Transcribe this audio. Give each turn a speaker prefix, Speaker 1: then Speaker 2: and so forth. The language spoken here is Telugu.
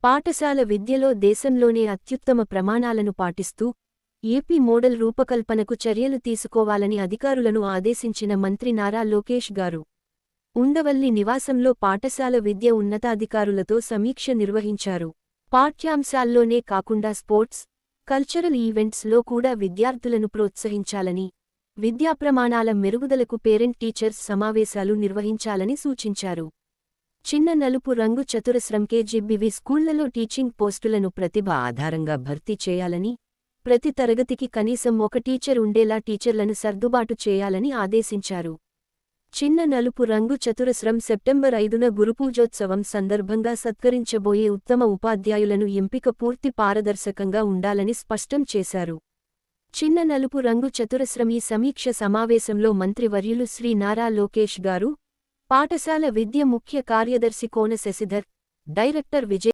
Speaker 1: పాఠశాల విద్యలో దేశంలోనే అత్యుత్తమ ప్రమాణాలను పాటిస్తూ ఏపీ మోడల్ రూపకల్పనకు చర్యలు తీసుకోవాలని అధికారులను ఆదేశించిన మంత్రి నారా లోకేష్ గారు ఉండవల్లి నివాసంలో పాఠశాల విద్య ఉన్నతాధికారులతో సమీక్ష నిర్వహించారు. పాఠ్యాంశాల్లోనే కాకుండా స్పోర్ట్స్, కల్చరల్ ఈవెంట్స్లో కూడా విద్యార్థులను ప్రోత్సహించాలని, విద్యాప్రమాణాల మెరుగుదలకు పేరెంట్ టీచర్స్ సమావేశాలు నిర్వహించాలని సూచించారు. చిన్న నలుపు రంగు చతురస్రం కేజీబీవీ స్కూళ్లలో టీచింగ్ పోస్టులను ప్రతిభ ఆధారంగా భర్తీ చేయాలని, ప్రతి తరగతికి కనీసం ఒక టీచర్ ఉండేలా టీచర్లను సర్దుబాటు చేయాలని ఆదేశించారు. చిన్న నలుపు రంగు చతురస్రం సెప్టెంబర్ 5న గురుపూజోత్సవం సందర్భంగా సత్కరించబోయే ఉత్తమ ఉపాధ్యాయులను ఎంపిక పూర్తి పారదర్శకంగా ఉండాలని స్పష్టం చేశారు. చిన్న నలుపు రంగు చతురస్రం ఈ సమీక్ష సమావేశంలో మంత్రివర్యులు శ్రీ నారా లోకేష్ గారు, పాఠశాల విద్య ముఖ్య కార్యదర్శి కోన శశిధర్, డైరెక్టర్ విజయ్